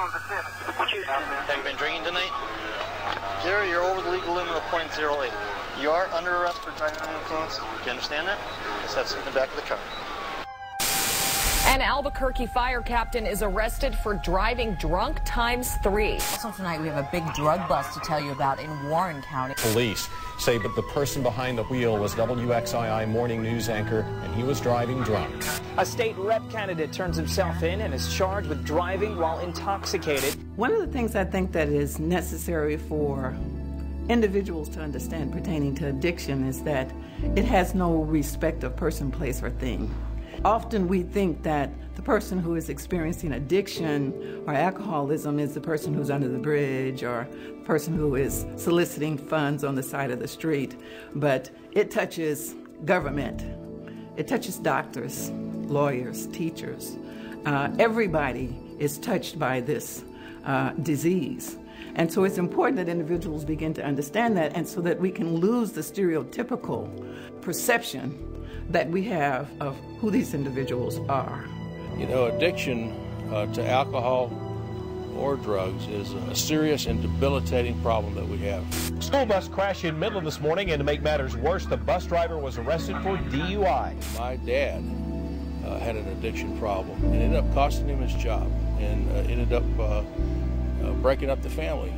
Have you been drinking tonight? Gary, you're over the legal limit of .08. You are under arrest for driving under influence. Do you understand that? Yes, that's in the back of the car. An Albuquerque fire captain is arrested for driving drunk ×3. Also tonight, we have a big drug bust to tell you about in Warren County. Police say that the person behind the wheel was WXII morning news anchor, and he was driving drunk. A state rep candidate turns himself in and is charged with driving while intoxicated. One of the things I think that is necessary for individuals to understand pertaining to addiction is that it has no respect of person, place, or thing. Often we think that the person who is experiencing addiction or alcoholism is the person who's under the bridge or the person who is soliciting funds on the side of the street. But it touches government. It touches doctors, lawyers, teachers. Everybody is touched by this disease. And so it's important that individuals begin to understand that, and so that we can lose the stereotypical perception that we have of who these individuals are. You know, addiction to alcohol or drugs is a serious and debilitating problem that we have. School bus crash in Midland this morning, and to make matters worse, the bus driver was arrested for DUI. My dad had an addiction problem, and it ended up costing him his job, and ended up breaking up the family.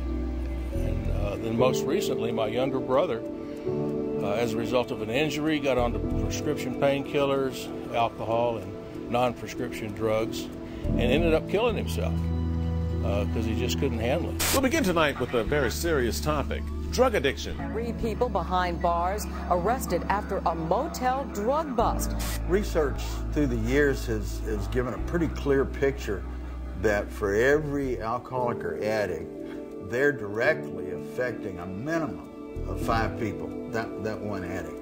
And then most recently, my younger brother, as a result of an injury, got onto prescription painkillers, alcohol, and non-prescription drugs, and ended up killing himself because he just couldn't handle it. We'll begin tonight with a very serious topic: drug addiction. 3 people behind bars arrested after a motel drug bust. Research through the years has given a pretty clear picture that for every alcoholic or addict, they're directly affecting a minimum of 5 people, that one addict.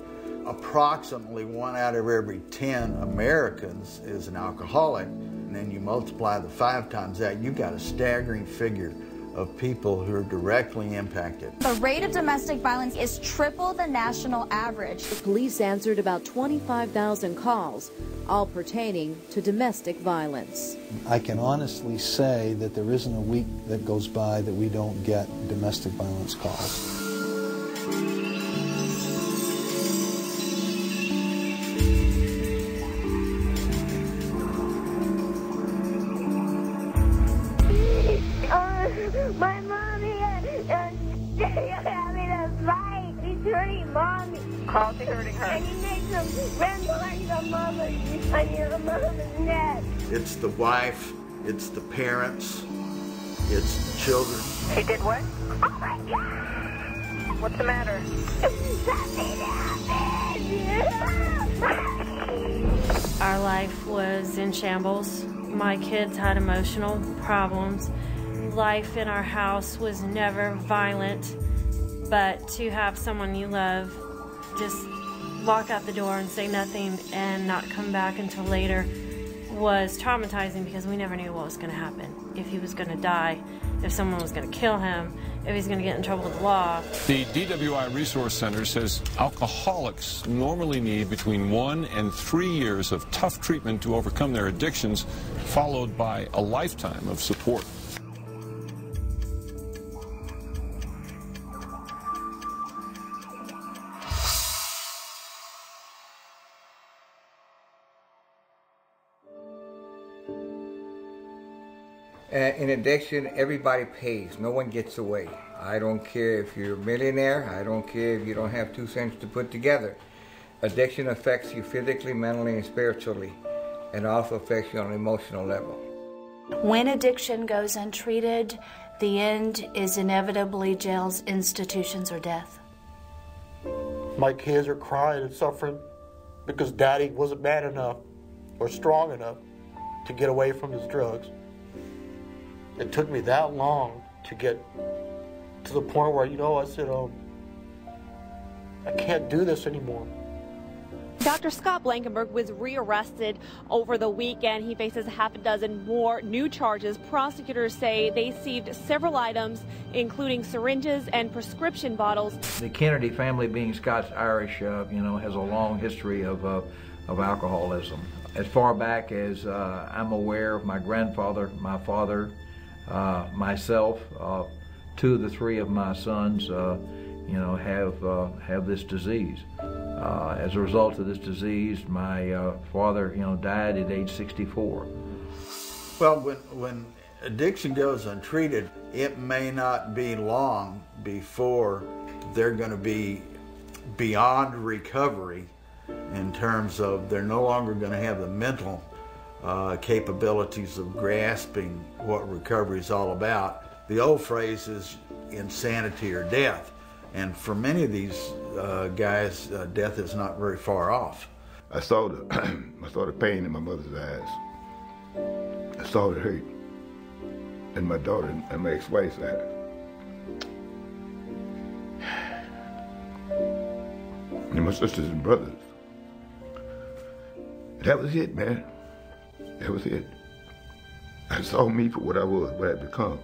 Approximately 1 out of every 10 Americans is an alcoholic, and then you multiply the 5 times that, you've got a staggering figure of people who are directly impacted. The rate of domestic violence is triple the national average. The police answered about 25,000 calls, all pertaining to domestic violence. I can honestly say that there isn't a week that goes by that we don't get domestic violence calls. My mommy having a fight. He's hurting mommy. How's he hurting her? And he makes him run behind the mama on the mama's neck. It's the wife, it's the parents, it's the children. He did what? Oh my God! What's the matter? Something happened! Our life was in shambles. My kids had emotional problems. Life in our house was never violent, but to have someone you love just walk out the door and say nothing and not come back until later was traumatizing, because we never knew what was going to happen. If he was going to die, if someone was going to kill him, if he's going to get in trouble with the law. The DWI Resource Center says alcoholics normally need between 1 and 3 years of tough treatment to overcome their addictions, followed by a lifetime of support. In addiction, everybody pays. No one gets away. I don't care if you're a millionaire. I don't care if you don't have 2 cents to put together. Addiction affects you physically, mentally, and spiritually, and also affects you on an emotional level. When addiction goes untreated, the end is inevitably jails, institutions, or death. My kids are crying and suffering because Daddy wasn't man enough or strong enough to get away from his drugs. It took me that long to get to the point where, I said, I can't do this anymore. Dr. Scott Blankenberg was rearrested over the weekend. He faces half a dozen more new charges. Prosecutors say they seized several items, including syringes and prescription bottles. The Kennedy family, being Scots-Irish, has a long history of alcoholism. As far back as I'm aware of my grandfather, my father, Myself, 2 of the 3 of my sons, have this disease. As a result of this disease, my father, died at age 64. Well, when addiction goes untreated, it may not be long before they're going to be beyond recovery in terms of they're no longer going to have the mental capabilities of grasping what recovery is all about. The old phrase is insanity or death. And for many of these guys, death is not very far off. I saw the pain in my mother's eyes. I saw the hurt in my daughter and my ex-wife's eyes. And my sisters and brothers. That was it, man. That was it. I saw me for what I was, what I'd become.